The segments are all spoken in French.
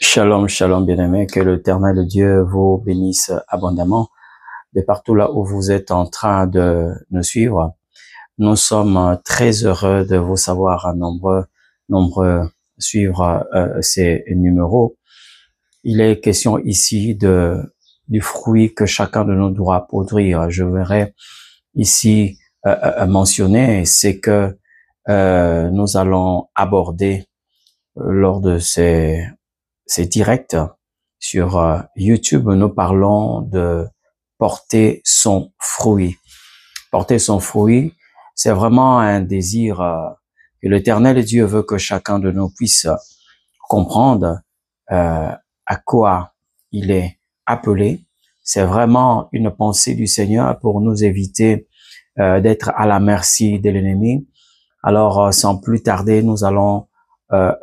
Shalom, shalom, bien-aimés, que l'Éternel Dieu vous bénisse abondamment de partout là où vous êtes en train de nous suivre. Nous sommes très heureux de vous savoir nombreux suivre ces numéros. Il est question ici du fruit que chacun de nous doit produire. Je verrai ici mentionner, c'est que nous allons aborder lors de ces directs sur YouTube. Nous parlons de porter son fruit. Porter son fruit, c'est vraiment un désir que l'Éternel Dieu veut que chacun de nous puisse comprendre à quoi il est appelé. C'est vraiment une pensée du Seigneur pour nous éviter d'être à la merci de l'ennemi. Alors, sans plus tarder, nous allons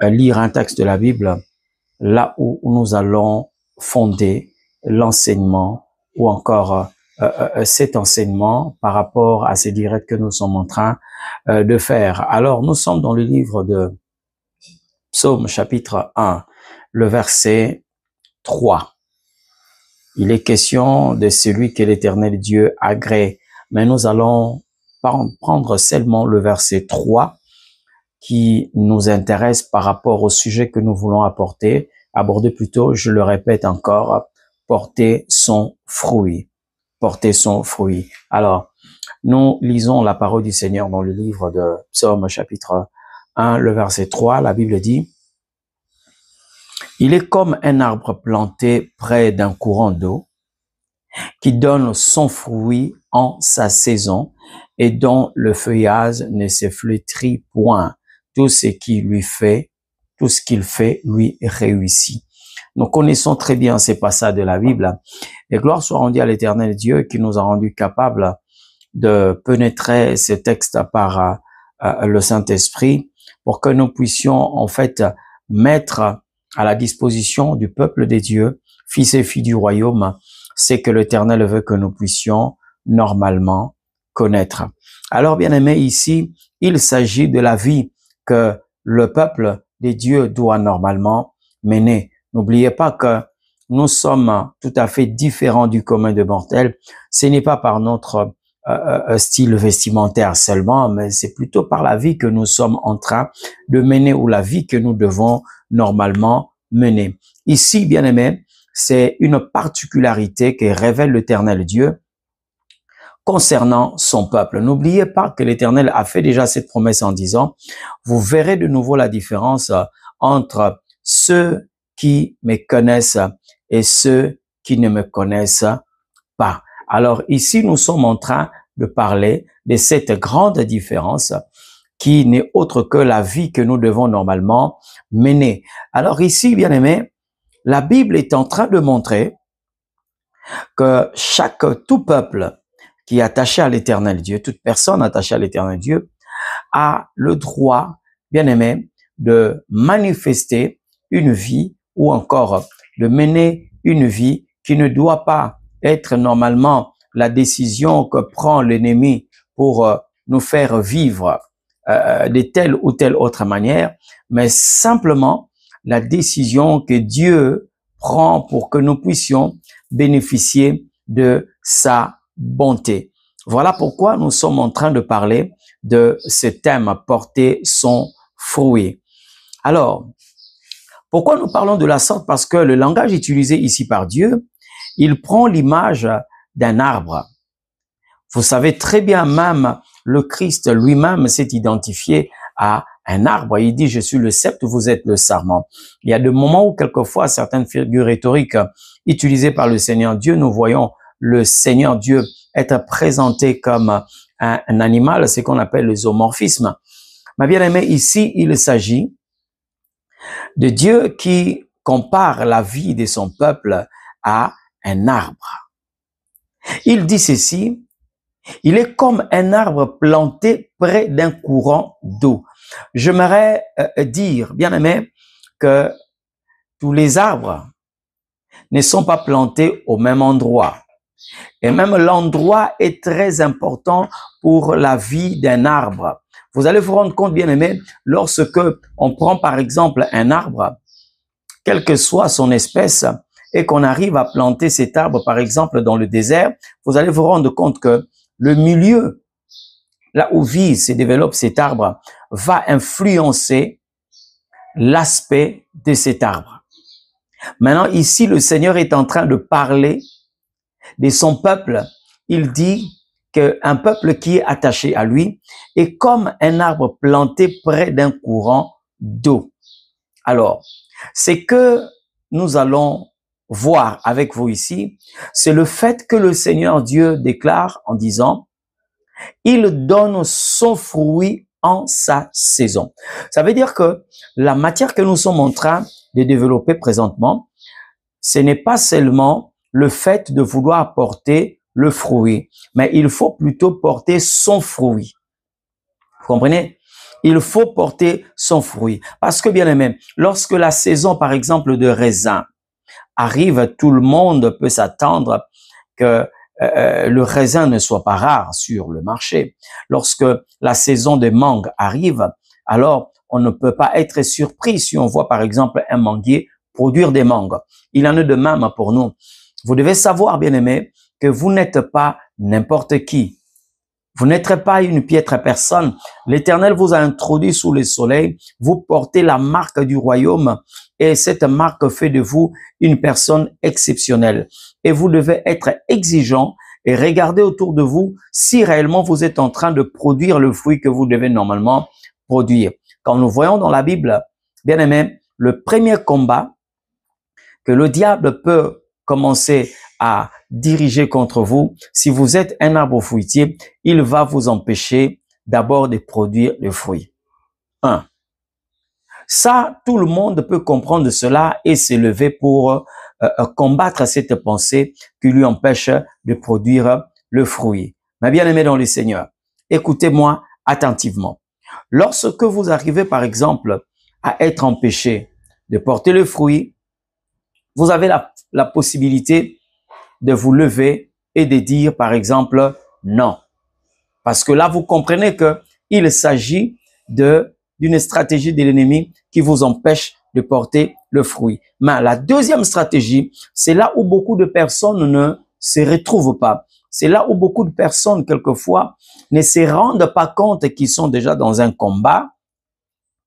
lire un texte de la Bible là où nous allons fonder l'enseignement ou encore cet enseignement par rapport à ces directs que nous sommes en train de faire. Alors, nous sommes dans le livre de Psaume chapitre 1, le verset 3. Il est question de celui que l'Éternel Dieu agrée, mais nous allons prendre seulement le verset 3 qui nous intéresse par rapport au sujet que nous voulons aborder plutôt, je le répète encore, porter son fruit. Porter son fruit. Alors, nous lisons la parole du Seigneur dans le livre de Psaume chapitre 1, le verset 3, la Bible dit, « Il est comme un arbre planté près d'un courant d'eau, qui donne son fruit en sa saison et dont le feuillage ne se flétrit point. Tout ce qu'il fait lui réussit. » Nous connaissons très bien ces passages de la Bible. Et gloire soit rendue à l'Éternel Dieu qui nous a rendus capables de pénétrer ces textes par le Saint-Esprit pour que nous puissions en fait mettre à la disposition du peuple des dieux, fils et filles du royaume, c'est que l'Éternel veut que nous puissions normalement connaître. Alors, bien aimé, ici, il s'agit de la vie que le peuple des dieux doit normalement mener. N'oubliez pas que nous sommes tout à fait différents du commun des mortels. Ce n'est pas par notre style vestimentaire seulement, mais c'est plutôt par la vie que nous sommes en train de mener ou la vie que nous devons normalement mener. Ici, bien aimé, c'est une particularité que révèle l'Éternel Dieu concernant son peuple. N'oubliez pas que l'Éternel a fait déjà cette promesse en disant, vous verrez de nouveau la différence entre ceux qui me connaissent et ceux qui ne me connaissent pas. Alors ici, nous sommes en train de parler de cette grande différence qui n'est autre que la vie que nous devons normalement mener. Alors ici, bien aimé, la Bible est en train de montrer que tout peuple qui est attaché à l'Éternel Dieu, toute personne attachée à l'Éternel Dieu, a le droit, bien aimé, de manifester une vie ou encore de mener une vie qui ne doit pas être normalement la décision que prend l'ennemi pour nous faire vivre de telle ou telle autre manière, mais simplement la décision que Dieu prend pour que nous puissions bénéficier de sa bonté. Voilà pourquoi nous sommes en train de parler de ce thème, porter son fruit. Alors, pourquoi nous parlons de la sorte? Parce que le langage utilisé ici par Dieu, il prend l'image d'un arbre. Vous savez très bien, même le Christ lui-même s'est identifié à un arbre. Il dit, je suis le cep, vous êtes le sarment. Il y a des moments où quelquefois certaines figures rhétoriques utilisées par le Seigneur Dieu, nous voyons le Seigneur Dieu être présenté comme un animal, c'est qu'on appelle le zoomorphisme. Mais bien aimé, ici, il s'agit de Dieu qui compare la vie de son peuple à un arbre. Il dit ceci, il est comme un arbre planté près d'un courant d'eau. J'aimerais dire, bien aimé, que tous les arbres ne sont pas plantés au même endroit. Et même l'endroit est très important pour la vie d'un arbre. Vous allez vous rendre compte, bien aimé, lorsque on prend par exemple un arbre quelle que soit son espèce, et qu'on arrive à planter cet arbre, par exemple, dans le désert, vous allez vous rendre compte que le milieu, là où vit, se développe cet arbre, va influencer l'aspect de cet arbre. Maintenant, ici, le Seigneur est en train de parler de son peuple. Il dit qu'un peuple qui est attaché à lui est comme un arbre planté près d'un courant d'eau. Alors, ce que nous allons voir avec vous ici, c'est le fait que le Seigneur Dieu déclare en disant, il donne son fruit en sa saison. Ça veut dire que la matière que nous sommes en train de développer présentement, ce n'est pas seulement le fait de vouloir porter le fruit, mais il faut plutôt porter son fruit. Vous comprenez? Il faut porter son fruit. Parce que, bien aimé, lorsque la saison, par exemple, de raisin arrive, tout le monde peut s'attendre que le raisin ne soit pas rare sur le marché. Lorsque la saison des mangues arrive, alors on ne peut pas être surpris si on voit, par exemple, un manguier produire des mangues. Il en est de même pour nous. Vous devez savoir, bien aimé, que vous n'êtes pas n'importe qui. Vous n'êtes pas une piètre personne. L'Éternel vous a introduit sous le soleil. Vous portez la marque du royaume et cette marque fait de vous une personne exceptionnelle. Et vous devez être exigeant et regarder autour de vous si réellement vous êtes en train de produire le fruit que vous devez normalement produire. Quand nous voyons dans la Bible, bien aimé, le premier combat que le diable peut commencer à diriger contre vous, si vous êtes un arbre fruitier, il va vous empêcher d'abord de produire le fruit. Ça, tout le monde peut comprendre cela et s'élever pour combattre cette pensée qui lui empêche de produire le fruit. Mais bien aimé dans le Seigneur, écoutez-moi attentivement. Lorsque vous arrivez, par exemple, à être empêché de porter le fruit, vous avez la possibilité de vous lever et de dire, par exemple, non. Parce que là, vous comprenez que il s'agit d'une stratégie de l'ennemi qui vous empêche de porter le fruit. Mais la deuxième stratégie, c'est là où beaucoup de personnes ne se retrouvent pas. C'est là où beaucoup de personnes, quelquefois, ne se rendent pas compte qu'ils sont déjà dans un combat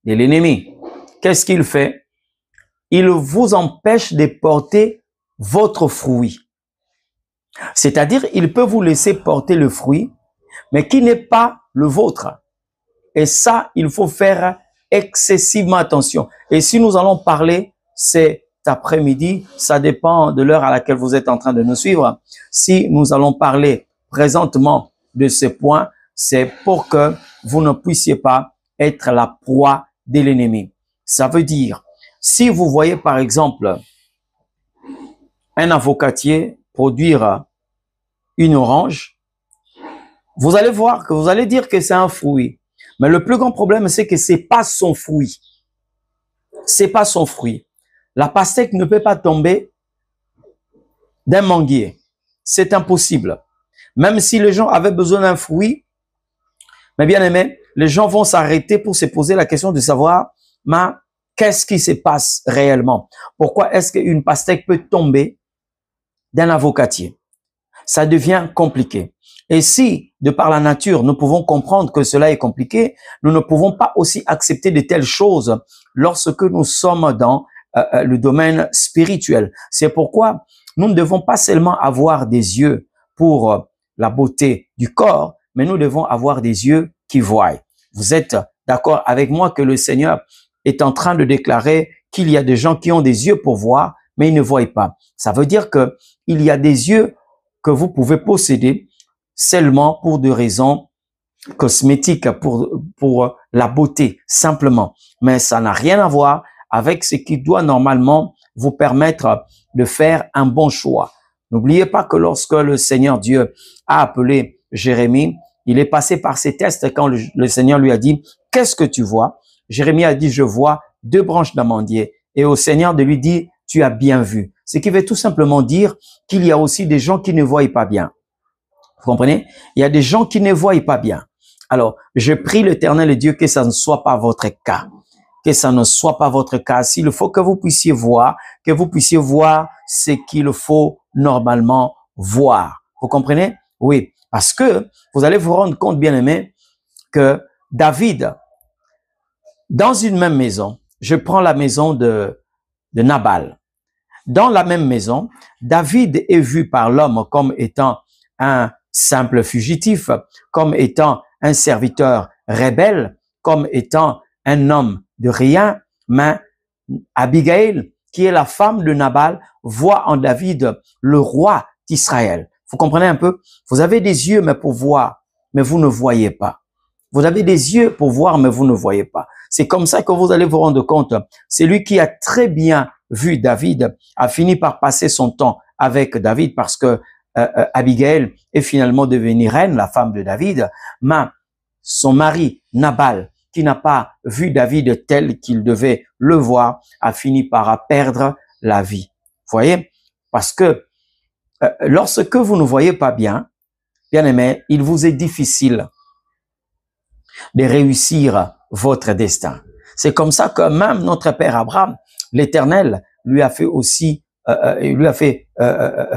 de l'ennemi. Qu'est-ce qu'il fait? Il vous empêche de porter votre fruit. C'est-à-dire, il peut vous laisser porter le fruit, mais qui n'est pas le vôtre. Et ça, il faut faire excessivement attention. Et si nous allons parler cet après-midi, ça dépend de l'heure à laquelle vous êtes en train de nous suivre. Si nous allons parler présentement de ce point, c'est pour que vous ne puissiez pas être la proie de l'ennemi. Ça veut dire, si vous voyez par exemple un avocatier produire une orange, vous allez voir que vous allez dire que c'est un fruit. Mais le plus grand problème, c'est que c'est pas son fruit. C'est pas son fruit. La pastèque ne peut pas tomber d'un manguier. C'est impossible. Même si les gens avaient besoin d'un fruit, mais bien aimé, les gens vont s'arrêter pour se poser la question de savoir, mais qu'est-ce qui se passe réellement? Pourquoi est-ce qu'une pastèque peut tomber d'un avocatier? Ça devient compliqué. Et si, de par la nature, nous pouvons comprendre que cela est compliqué, nous ne pouvons pas aussi accepter de telles choses lorsque nous sommes dans le domaine spirituel. C'est pourquoi nous ne devons pas seulement avoir des yeux pour la beauté du corps, mais nous devons avoir des yeux qui voient. Vous êtes d'accord avec moi que le Seigneur est en train de déclarer qu'il y a des gens qui ont des yeux pour voir, mais ils ne voient pas. Ça veut dire que il y a des yeux que vous pouvez posséder seulement pour des raisons cosmétiques, pour la beauté, simplement. Mais ça n'a rien à voir avec ce qui doit normalement vous permettre de faire un bon choix. N'oubliez pas que lorsque le Seigneur Dieu a appelé Jérémie, il est passé par ces tests quand le Seigneur lui a dit, qu'est-ce que tu vois? Jérémie a dit, je vois 2 branches d'amandier. Et au Seigneur de lui dire, tu as bien vu. Ce qui veut tout simplement dire qu'il y a aussi des gens qui ne voient pas bien. Vous comprenez? Il y a des gens qui ne voient pas bien. Alors, je prie l'Éternel Dieu que ça ne soit pas votre cas. que ça ne soit pas votre cas. S'il faut que vous puissiez voir ce qu'il faut normalement voir. Vous comprenez? Oui, parce que vous allez vous rendre compte, bien aimé, que David, dans une même maison, je prends la maison de Nabal. Dans la même maison, David est vu par l'homme comme étant un simple fugitif, comme étant un serviteur rebelle, comme étant un homme de rien, mais Abigail, qui est la femme de Nabal, voit en David le roi d'Israël. Vous comprenez un peu? Vous avez des yeux mais pour voir, mais vous ne voyez pas. Vous avez des yeux pour voir, mais vous ne voyez pas. C'est comme ça que vous allez vous rendre compte. C'est lui qui a très bien vu David, a fini par passer son temps avec David parce que Abigail est finalement devenue reine, la femme de David, mais son mari, Nabal, qui n'a pas vu David tel qu'il devait le voir, a fini par perdre la vie. Vous voyez? Parce que lorsque vous ne voyez pas bien, bien aimé, il vous est difficile de réussir votre destin. C'est comme ça que même notre père Abraham, l'Éternel, lui a fait aussi,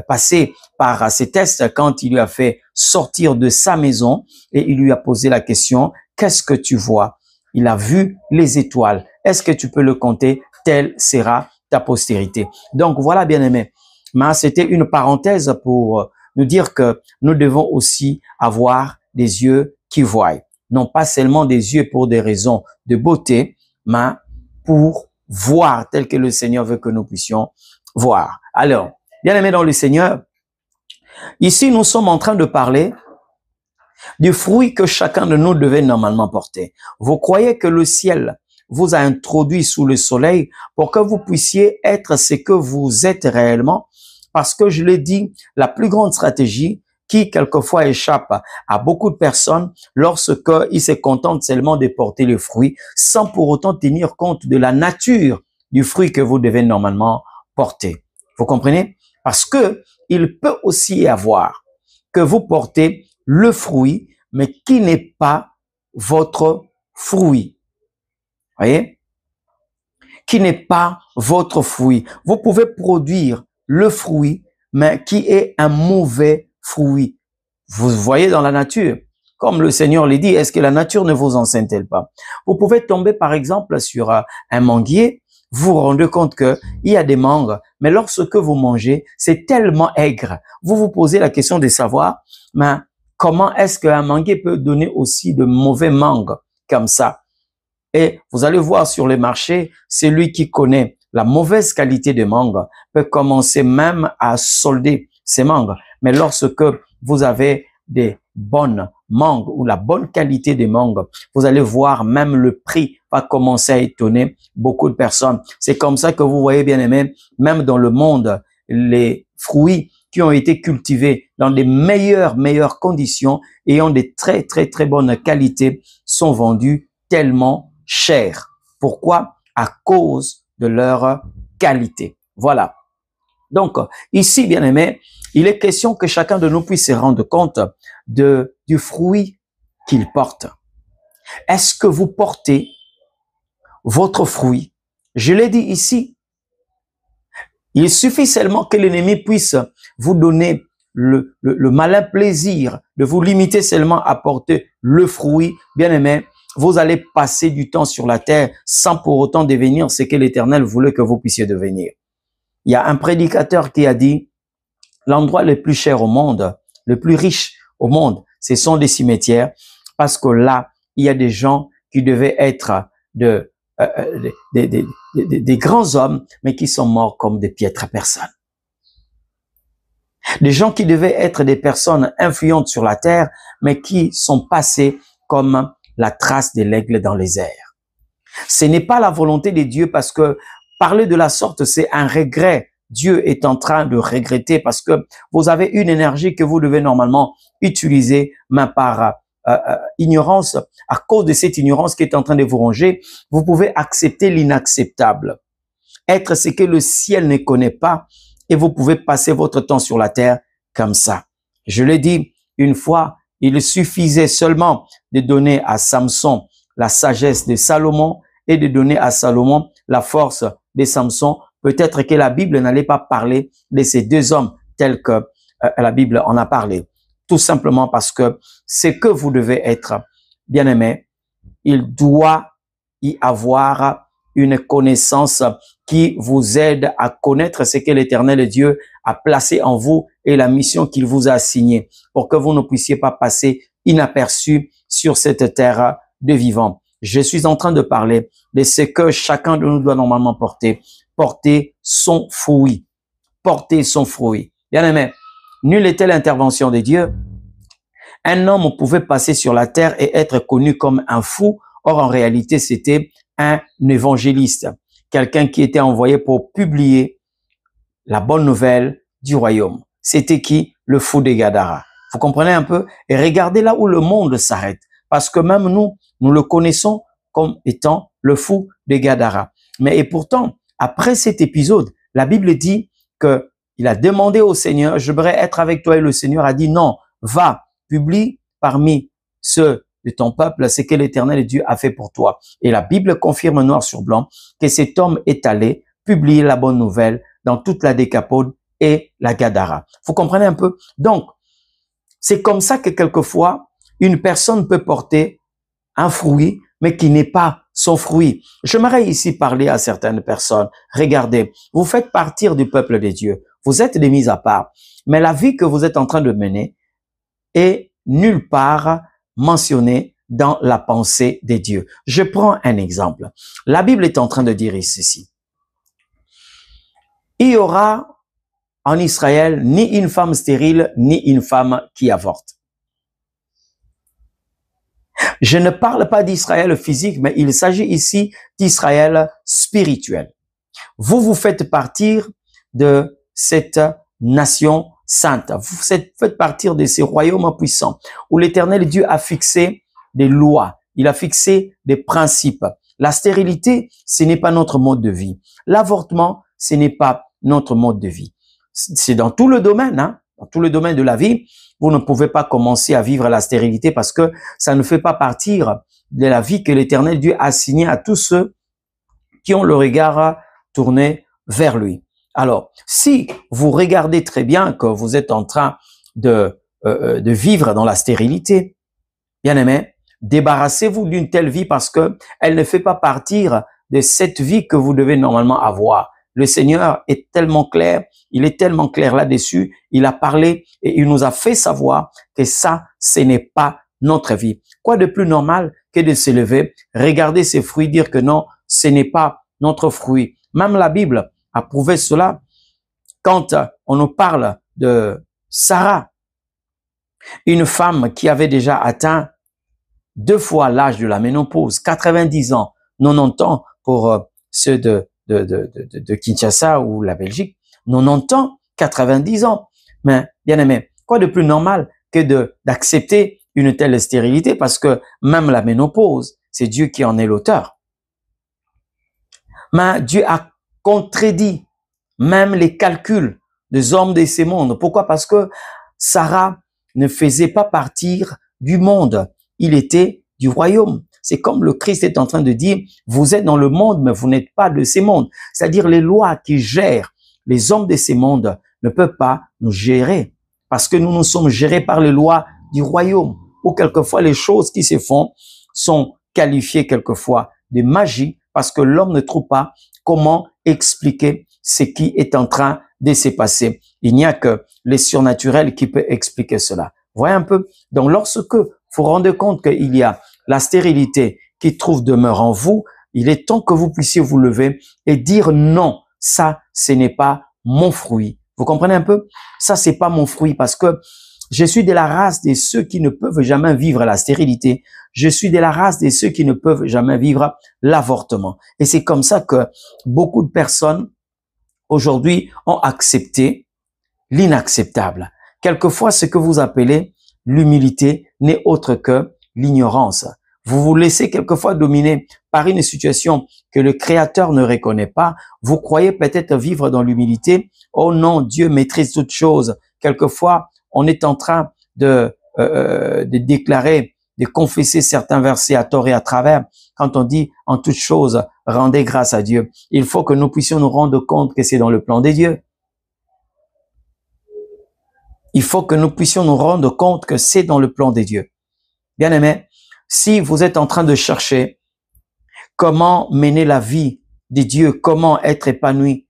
passer par ces tests quand il lui a fait sortir de sa maison et il lui a posé la question, qu'est-ce que tu vois? Il a vu les étoiles. Est-ce que tu peux le compter? Telle sera ta postérité. Donc voilà, bien aimé. Mais c'était une parenthèse pour nous dire que nous devons aussi avoir des yeux qui voient. Non pas seulement des yeux pour des raisons de beauté, mais pour voir tel que le Seigneur veut que nous puissions voir. Alors, bien aimé dans le Seigneur, ici nous sommes en train de parler du fruit que chacun de nous devait normalement porter. Vous croyez que le ciel vous a introduit sous le soleil pour que vous puissiez être ce que vous êtes réellement? Parce que je l'ai dit, la plus grande stratégie qui quelquefois échappe à beaucoup de personnes lorsqu'ils se contentent seulement de porter le fruit sans pour autant tenir compte de la nature du fruit que vous devez normalement porter. Vous comprenez? Parce que il peut aussi y avoir que vous portez le fruit, mais qui n'est pas votre fruit. Voyez? Qui n'est pas votre fruit. Vous pouvez produire le fruit, mais qui est un mauvais fruit. Vous voyez dans la nature, comme le Seigneur l'a dit, est-ce que la nature ne vous enseigne-t-elle pas? Vous pouvez tomber par exemple sur un manguier, vous vous rendez compte que il y a des mangues, mais lorsque vous mangez, c'est tellement aigre. Vous vous posez la question de savoir, mais comment est-ce qu'un manguier peut donner aussi de mauvais mangues comme ça? Et vous allez voir sur les marchés, celui qui connaît la mauvaise qualité de mangue peut commencer même à solder ses mangues. Mais lorsque vous avez des bonnes mangues ou la bonne qualité des mangues, vous allez voir même le prix va commencer à étonner beaucoup de personnes. C'est comme ça que vous voyez, bien aimé, même dans le monde, les fruits qui ont été cultivés dans les meilleures conditions et ont des très bonnes qualités sont vendus tellement cher. Pourquoi? À cause de leur qualité. Voilà. Donc, ici, bien aimé, il est question que chacun de nous puisse se rendre compte du fruit qu'il porte. Est-ce que vous portez votre fruit? Je l'ai dit ici. Il suffit seulement que l'ennemi puisse vous donner le malin plaisir de vous limiter seulement à porter le fruit, bien aimé. Vous allez passer du temps sur la terre sans pour autant devenir ce que l'Éternel voulait que vous puissiez devenir. Il y a un prédicateur qui a dit, l'endroit le plus cher au monde, le plus riche au monde, ce sont des cimetières, parce que là, il y a des gens qui devaient être des grands hommes, mais qui sont morts comme des piètres personnes. Des gens qui devaient être des personnes influentes sur la terre, mais qui sont passés comme la trace de l'aigle dans les airs. Ce n'est pas la volonté de Dieu parce que parler de la sorte, c'est un regret. Dieu est en train de regretter parce que vous avez une énergie que vous devez normalement utiliser, mais par ignorance, à cause de cette ignorance qui est en train de vous ronger, vous pouvez accepter l'inacceptable. Être ce que le ciel ne connaît pas et vous pouvez passer votre temps sur la terre comme ça. Je l'ai dit une fois, il suffisait seulement de donner à Samson la sagesse de Salomon et de donner à Salomon la force de Samson. Peut-être que la Bible n'allait pas parler de ces deux hommes tels que la Bible en a parlé. Tout simplement parce que ce que vous devez être, bien-aimé, il doit y avoir une connaissance qui vous aide à connaître ce que l'Éternel Dieu a placé en vous et la mission qu'il vous a assignée pour que vous ne puissiez pas passer inaperçu sur cette terre de vivants. Je suis en train de parler de ce que chacun de nous doit normalement porter. Porter son fruit. Porter son fruit. Bien-aimé, nulle était l'intervention de Dieu. Un homme pouvait passer sur la terre et être connu comme un fou. Or, en réalité, c'était un évangéliste. Quelqu'un qui était envoyé pour publier la bonne nouvelle du royaume. C'était qui? Le fou de Gadara. Vous comprenez un peu? Et regardez là où le monde s'arrête. Parce que même nous le connaissons comme étant le fou de Gadara. Mais et pourtant, après cet épisode, la Bible dit que il a demandé au Seigneur, je voudrais être avec toi, et le Seigneur a dit non, va, publie parmi ceux de ton peuple ce que l'Éternel Dieu a fait pour toi. Et la Bible confirme noir sur blanc que cet homme est allé publier la bonne nouvelle dans toute la Décapode et la Gadara. Vous comprenez un peu? Donc, c'est comme ça que quelquefois, une personne peut porter un fruit, mais qui n'est pas son fruit. J'aimerais ici parler à certaines personnes. Regardez, vous faites partir du peuple de Dieu. Vous êtes des mis à part. Mais la vie que vous êtes en train de mener est nulle part mentionnée dans la pensée de Dieu. Je prends un exemple. La Bible est en train de dire ceci. Il y aura en Israël ni une femme stérile, ni une femme qui avorte. Je ne parle pas d'Israël physique, mais il s'agit ici d'Israël spirituel. Vous faites partir de cette nation sainte. Vous faites partir de ces royaumes puissants où l'Éternel Dieu a fixé des lois. Il a fixé des principes. La stérilité, ce n'est pas notre mode de vie. L'avortement, ce n'est pas notre mode de vie. C'est dans tout le domaine, hein, dans tout le domaine de la vie. Vous ne pouvez pas commencer à vivre la stérilité parce que ça ne fait pas partir de la vie que l'Éternel Dieu a assignée à tous ceux qui ont le regard tourné vers lui. Alors, si vous regardez très bien que vous êtes en train de vivre dans la stérilité, bien aimé, débarrassez-vous d'une telle vie parce que elle ne fait pas partir de cette vie que vous devez normalement avoir. Le Seigneur est tellement clair, il est tellement clair là-dessus, il a parlé et il nous a fait savoir que ça, ce n'est pas notre vie. Quoi de plus normal que de se lever, regarder ses fruits, dire que non, ce n'est pas notre fruit. Même la Bible a prouvé cela quand on nous parle de Sarah, une femme qui avait déjà atteint 2 fois l'âge de la ménopause, 90 ans, 90 ans pour ceux de Kinshasa ou la Belgique, 90 ans, 90 ans. Mais bien aimé, quoi de plus normal que d'accepter une telle stérilité parce que même la ménopause, c'est Dieu qui en est l'auteur. Mais Dieu a contredit même les calculs des hommes de ces mondes. Pourquoi? Parce que Sarah ne faisait pas partir du monde. Il était du royaume. C'est comme le Christ est en train de dire, vous êtes dans le monde, mais vous n'êtes pas de ces mondes. C'est-à-dire les lois qui gèrent les hommes de ces mondes ne peuvent pas nous gérer. Parce que nous sommes gérés par les lois du royaume. Ou quelquefois les choses qui se font sont qualifiées quelquefois de magie parce que l'homme ne trouve pas comment expliquer ce qui est en train de se passer. Il n'y a que les surnaturels qui peuvent expliquer cela. Voyez un peu? Donc lorsque vous vous rendez compte qu'il y a la stérilité qui trouve demeure en vous, il est temps que vous puissiez vous lever et dire non, ça, ce n'est pas mon fruit. Vous comprenez un peu? Ça, c'est pas mon fruit parce que je suis de la race de ceux qui ne peuvent jamais vivre la stérilité. Je suis de la race de ceux qui ne peuvent jamais vivre l'avortement. Et c'est comme ça que beaucoup de personnes aujourd'hui ont accepté l'inacceptable. Quelquefois, ce que vous appelez l'humilité n'est autre que l'ignorance. Vous vous laissez quelquefois dominer par une situation que le Créateur ne reconnaît pas. Vous croyez peut-être vivre dans l'humilité. Oh non, Dieu maîtrise toutes choses. Quelquefois, on est en train de déclarer de confesser certains versets à tort et à travers. Quand on dit en toute chose, rendez grâce à Dieu, il faut que nous puissions nous rendre compte que c'est dans le plan de Dieu. Il faut que nous puissions nous rendre compte que c'est dans le plan de Dieu. Bien aimé, si vous êtes en train de chercher comment mener la vie de Dieu, comment être épanoui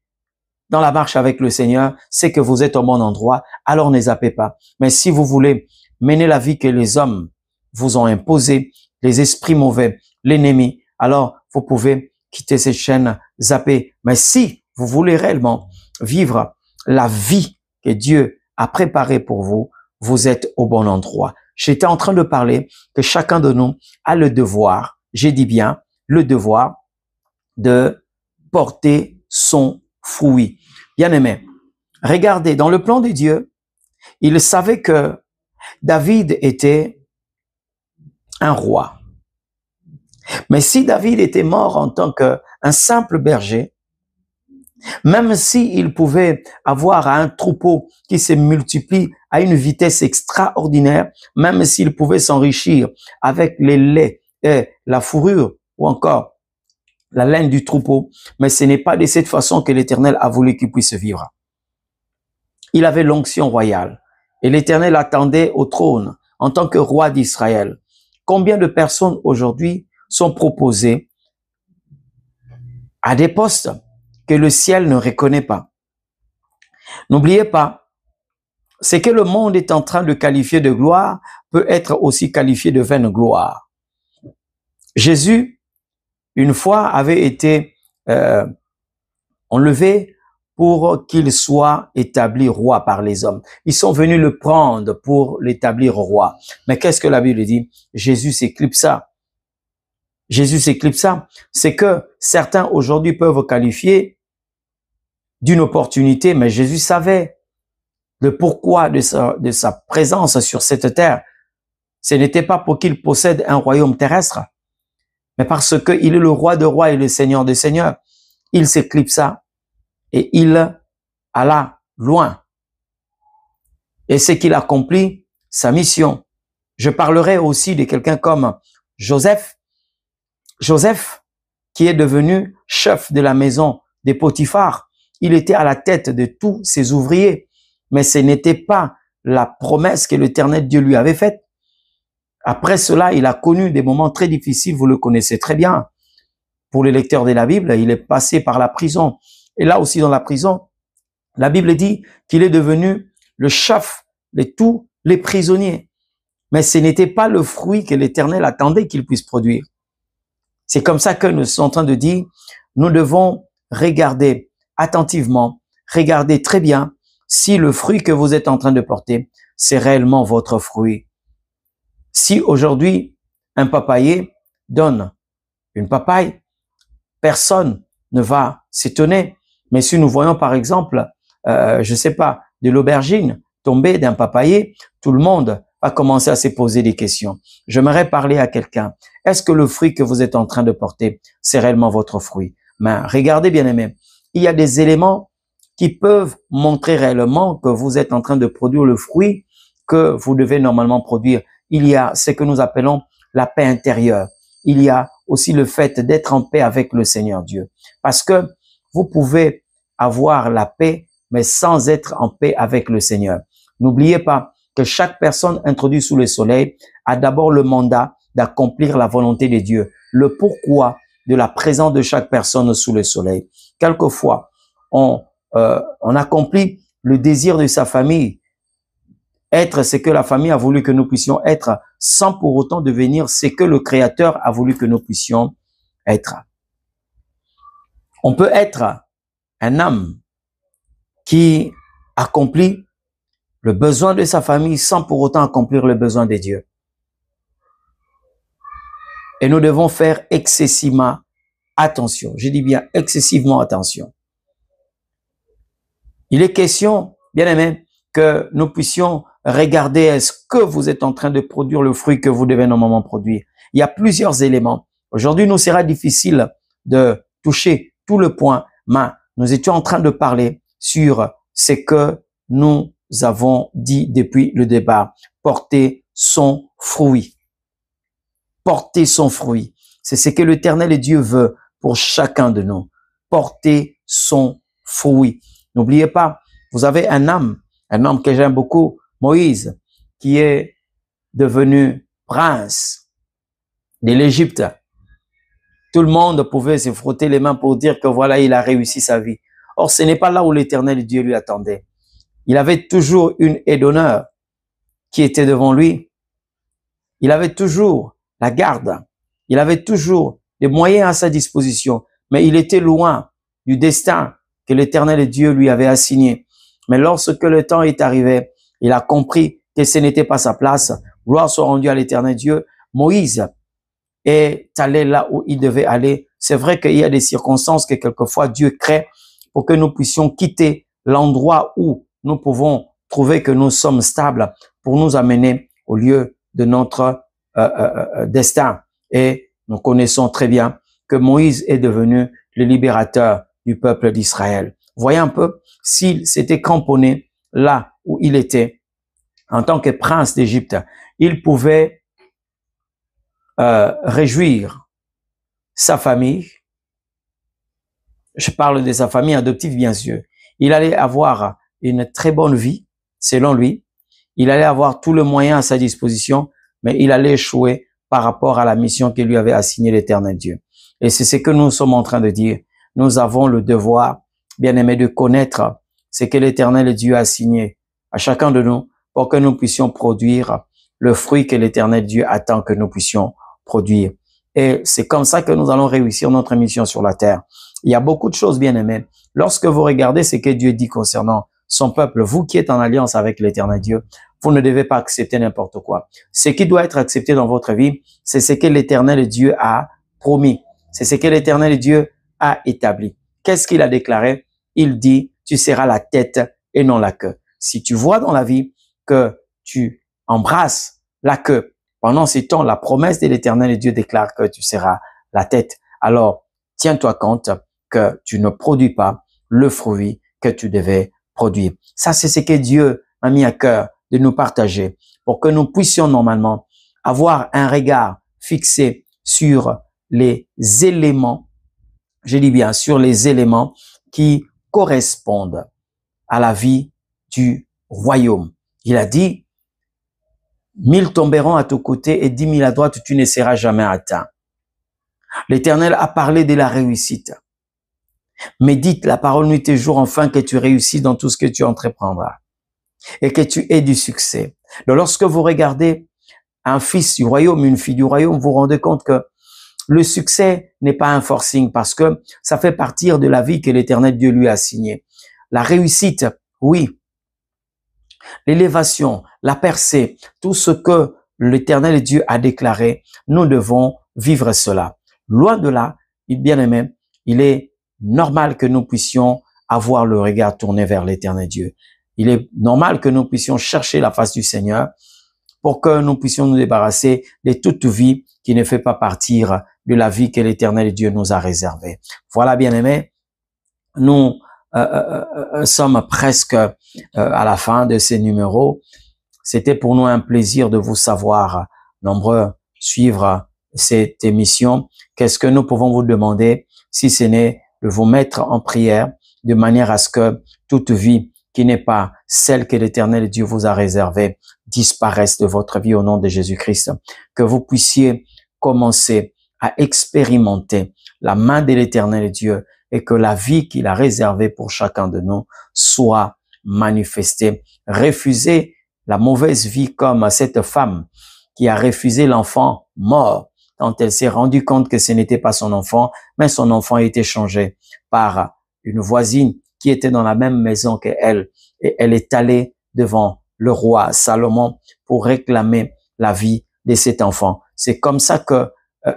dans la marche avec le Seigneur, c'est que vous êtes au bon endroit, alors ne zappez pas. Mais si vous voulez mener la vie que les hommes vous ont imposée, les esprits mauvais, l'ennemi, alors vous pouvez quitter cette chaîne, zapper. Mais si vous voulez réellement vivre la vie que Dieu a préparée pour vous, vous êtes au bon endroit. J'étais en train de parler que chacun de nous a le devoir, j'ai dit bien, le devoir de porter son fruit. Bien aimé, regardez, dans le plan de Dieu, il savait que David était un roi. Mais si David était mort en tant qu'un simple berger, même s'il pouvait avoir un troupeau qui se multiplie à une vitesse extraordinaire, même s'il pouvait s'enrichir avec les laits et la fourrure ou encore la laine du troupeau, mais ce n'est pas de cette façon que l'Éternel a voulu qu'il puisse vivre. Il avait l'onction royale et l'Éternel attendait au trône en tant que roi d'Israël. Combien de personnes aujourd'hui sont proposées à des postes que le ciel ne reconnaît pas? N'oubliez pas, ce que le monde est en train de qualifier de gloire peut être aussi qualifié de vaine gloire. Jésus, une fois, avait été enlevé pour qu'il soit établi roi par les hommes. Ils sont venus le prendre pour l'établir roi. Mais qu'est-ce que la Bible dit? Jésus s'éclipsa. Jésus s'éclipsa. C'est que certains aujourd'hui peuvent qualifier d'une opportunité, mais Jésus savait le pourquoi de sa présence sur cette terre. Ce n'était pas pour qu'il possède un royaume terrestre, mais parce qu'il est le roi de rois et le seigneur des seigneurs. Il s'éclipsa et il alla loin. Et c'est qu'il accomplit sa mission. Je parlerai aussi de quelqu'un comme Joseph. Joseph, qui est devenu chef de la maison de Potiphar. Il était à la tête de tous ses ouvriers. Mais ce n'était pas la promesse que l'Éternel Dieu lui avait faite. Après cela, il a connu des moments très difficiles, vous le connaissez très bien. Pour les lecteurs de la Bible, il est passé par la prison. Et là aussi dans la prison, la Bible dit qu'il est devenu le chef de tous les prisonniers. Mais ce n'était pas le fruit que l'Éternel attendait qu'il puisse produire. C'est comme ça que nous sommes en train de dire, nous devons regarder attentivement, regarder très bien si le fruit que vous êtes en train de porter, c'est réellement votre fruit. Si aujourd'hui, un papayer donne une papaye, personne ne va s'étonner. Mais si nous voyons par exemple, je sais pas, de l'aubergine tomber d'un papayer, tout le monde va commencer à se poser des questions. J'aimerais parler à quelqu'un. Est-ce que le fruit que vous êtes en train de porter, c'est réellement votre fruit? Mais regardez bien aimé, il y a des éléments qui peuvent montrer réellement que vous êtes en train de produire le fruit que vous devez normalement produire. Il y a ce que nous appelons la paix intérieure. Il y a aussi le fait d'être en paix avec le Seigneur Dieu. Parce que vous pouvez avoir la paix, mais sans être en paix avec le Seigneur. N'oubliez pas que chaque personne introduite sous le soleil a d'abord le mandat d'accomplir la volonté de Dieu. Le pourquoi de la présence de chaque personne sous le soleil. Quelquefois, on accomplit le désir de sa famille, être ce que la famille a voulu que nous puissions être, sans pour autant devenir ce que le Créateur a voulu que nous puissions être. On peut être un homme qui accomplit le besoin de sa famille sans pour autant accomplir le besoin de Dieu. Et nous devons faire excessivement attention. Je dis bien excessivement attention. Il est question, bien aimé, que nous puissions regarder est-ce que vous êtes en train de produire le fruit que vous devez normalement produire. Il y a plusieurs éléments. Aujourd'hui, nous sera difficile de toucher tout le point, mais nous étions en train de parler sur ce que nous avons dit depuis le départ. Porter son fruit. porter son fruit. C'est ce que l'Éternel et Dieu veut pour chacun de nous. Porter son fruit. N'oubliez pas, vous avez un homme que j'aime beaucoup, Moïse, qui est devenu prince de l'Égypte. Tout le monde pouvait se frotter les mains pour dire que voilà, il a réussi sa vie. Or, ce n'est pas là où l'Éternel Dieu lui attendait. Il avait toujours une haie d'honneur qui était devant lui. Il avait toujours la garde. Il avait toujours les moyens à sa disposition. Mais il était loin du destin que l'Éternel Dieu lui avait assigné. Mais lorsque le temps est arrivé, il a compris que ce n'était pas sa place. Gloire soit rendue à l'Éternel Dieu. Moïse est allé là où il devait aller. C'est vrai qu'il y a des circonstances que quelquefois Dieu crée pour que nous puissions quitter l'endroit où nous pouvons trouver que nous sommes stables pour nous amener au lieu de notre destin. Et nous connaissons très bien que Moïse est devenu le libérateur du peuple d'Israël. Voyez un peu, s'il s'était cramponné là où il était, en tant que prince d'Égypte, il pouvait réjouir sa famille. Je parle de sa famille adoptive, bien sûr. Il allait avoir une très bonne vie, selon lui. Il allait avoir tout le moyen à sa disposition, mais il allait échouer par rapport à la mission que lui avait assignée l'Éternel Dieu. Et c'est ce que nous sommes en train de dire. Nous avons le devoir, bien aimé, de connaître ce que l'Éternel Dieu a assigné à chacun de nous pour que nous puissions produire le fruit que l'Éternel Dieu attend que nous puissions produire. Et c'est comme ça que nous allons réussir notre mission sur la terre. Il y a beaucoup de choses, bien aimées. Lorsque vous regardez ce que Dieu dit concernant son peuple, vous qui êtes en alliance avec l'Éternel Dieu, vous ne devez pas accepter n'importe quoi. Ce qui doit être accepté dans votre vie, c'est ce que l'Éternel Dieu a promis. C'est ce que l'Éternel Dieu a établi. Qu'est-ce qu'il a déclaré? Il dit, tu seras la tête et non la queue. Si tu vois dans la vie que tu embrasses la queue, pendant ce temps, la promesse de l'Éternel Dieu déclare que tu seras la tête. Alors, tiens-toi compte que tu ne produis pas le fruit que tu devais produire. Ça, c'est ce que Dieu a mis à cœur de nous partager pour que nous puissions normalement avoir un regard fixé sur les éléments, je dis bien sur les éléments qui correspondent à la vie du royaume. Il a dit, 1000 tomberont à ton côté et 10 000 à droite, tu ne seras jamais atteint. L'Éternel a parlé de la réussite. Médite la parole nuit et jour afin que tu réussisses dans tout ce que tu entreprendras et que tu aies du succès. Donc, lorsque vous regardez un fils du royaume, une fille du royaume, vous vous rendez compte que le succès n'est pas un forcing parce que ça fait partir de la vie que l'Éternel Dieu lui a assignée. La réussite, oui. L'élévation, la percée, tout ce que l'Éternel Dieu a déclaré, nous devons vivre cela. Loin de là, bien aimé, il est normal que nous puissions avoir le regard tourné vers l'Éternel Dieu. Il est normal que nous puissions chercher la face du Seigneur pour que nous puissions nous débarrasser de toute vie qui ne fait pas partir de la vie que l'Éternel Dieu nous a réservée. Voilà, bien aimé, nous sommes presque à la fin de ces numéros. C'était pour nous un plaisir de vous savoir nombreux suivre cette émission. Qu'est-ce que nous pouvons vous demander si ce n'est de vous mettre en prière de manière à ce que toute vie qui n'est pas celle que l'Éternel Dieu vous a réservée disparaisse de votre vie au nom de Jésus-Christ. Que vous puissiez commencer à expérimenter la main de l'Éternel Dieu et que la vie qu'il a réservée pour chacun de nous soit manifestée. Refusez la mauvaise vie comme cette femme qui a refusé l'enfant mort quand elle s'est rendue compte que ce n'était pas son enfant, mais son enfant a été changé par une voisine qui était dans la même maison qu'elle. Et elle est allée devant le roi Salomon pour réclamer la vie de cet enfant. C'est comme ça que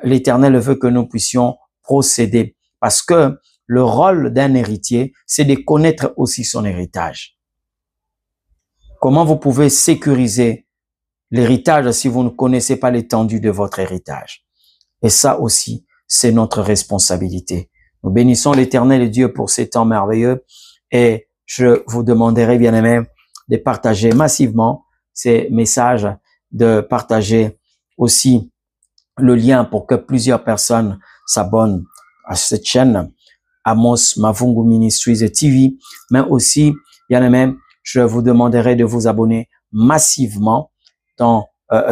l'Éternel veut que nous puissions procéder parce que le rôle d'un héritier, c'est de connaître aussi son héritage. Comment vous pouvez sécuriser l'héritage si vous ne connaissez pas l'étendue de votre héritage? Et ça aussi, c'est notre responsabilité. Nous bénissons l'Éternel et Dieu pour ces temps merveilleux et je vous demanderai, bien aimé, de partager massivement ces messages, de partager aussi le lien pour que plusieurs personnes s'abonnent à cette chaîne, Amos Mavungu Ministries TV, mais aussi, bien aimé, je vous demanderai de vous abonner massivement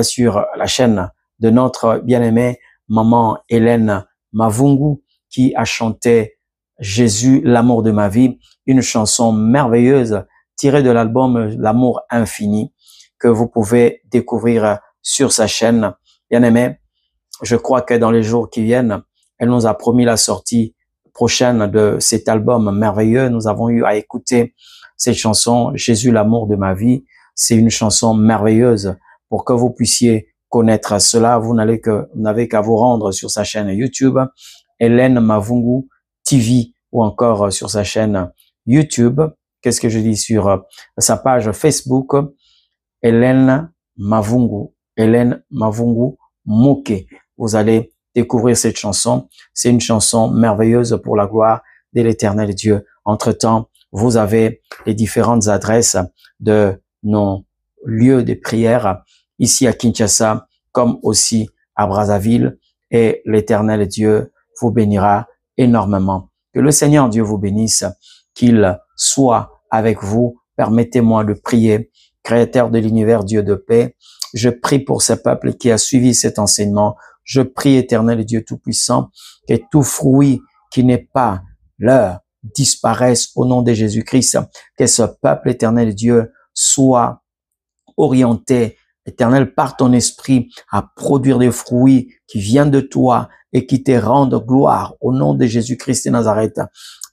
sur la chaîne de notre bien-aimée maman Hélène Mavungu, qui a chanté Jésus, l'amour de ma vie, une chanson merveilleuse tirée de l'album L'amour infini, que vous pouvez découvrir sur sa chaîne. Bien-aimé, je crois que dans les jours qui viennent, elle nous a promis la sortie prochaine de cet album merveilleux. Nous avons eu à écouter cette chanson, Jésus, l'amour de ma vie. C'est une chanson merveilleuse. Pour que vous puissiez connaître cela, vous n'avez qu'à vous rendre sur sa chaîne YouTube, Hélène Mavungu TV, ou encore sur sa chaîne YouTube. Qu'est-ce que je dis sur sa page Facebook, Hélène Mavungu Moke. Vous allez découvrir cette chanson. C'est une chanson merveilleuse pour la gloire de l'Éternel Dieu. Entre-temps, vous avez les différentes adresses de nos lieux de prière ici à Kinshasa, comme aussi à Brazzaville, et l'Éternel Dieu vous bénira énormément. Que le Seigneur Dieu vous bénisse, qu'il soit avec vous. Permettez-moi de prier. Créateur de l'univers, Dieu de paix, je prie pour ce peuple qui a suivi cet enseignement. Je prie, Éternel Dieu Tout-Puissant, que tout fruit qui n'est pas leur disparaisse au nom de Jésus-Christ. Que ce peuple, Éternel Dieu, soit orienté, Éternel, par ton esprit, à produire des fruits qui viennent de toi et qui te rendent gloire au nom de Jésus-Christ de Nazareth.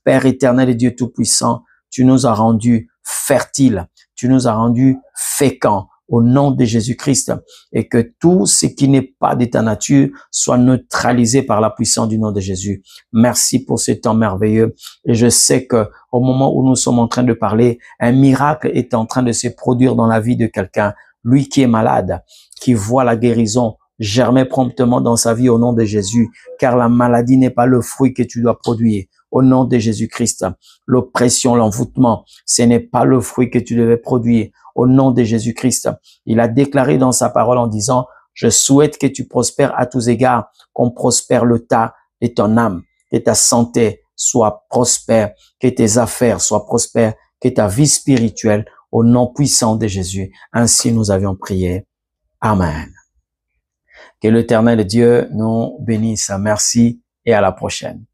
Père éternel et Dieu Tout-Puissant, tu nous as rendus fertiles, tu nous as rendus féconds au nom de Jésus-Christ, et que tout ce qui n'est pas de ta nature soit neutralisé par la puissance du nom de Jésus. Merci pour ce temps merveilleux, et je sais que au moment où nous sommes en train de parler, un miracle est en train de se produire dans la vie de quelqu'un, lui qui est malade, qui voit la guérison germer promptement dans sa vie au nom de Jésus, car la maladie n'est pas le fruit que tu dois produire. Au nom de Jésus-Christ, l'oppression, l'envoûtement, ce n'est pas le fruit que tu devais produire. Au nom de Jésus-Christ, il a déclaré dans sa parole en disant, je souhaite que tu prospères à tous égards, qu'on prospère le tas et ton âme, que ta santé soit prospère, que tes affaires soient prospères, que ta vie spirituelle, au nom puissant de Jésus. Ainsi nous avions prié. Amen. Que l'Éternel Dieu nous bénisse. Merci et à la prochaine.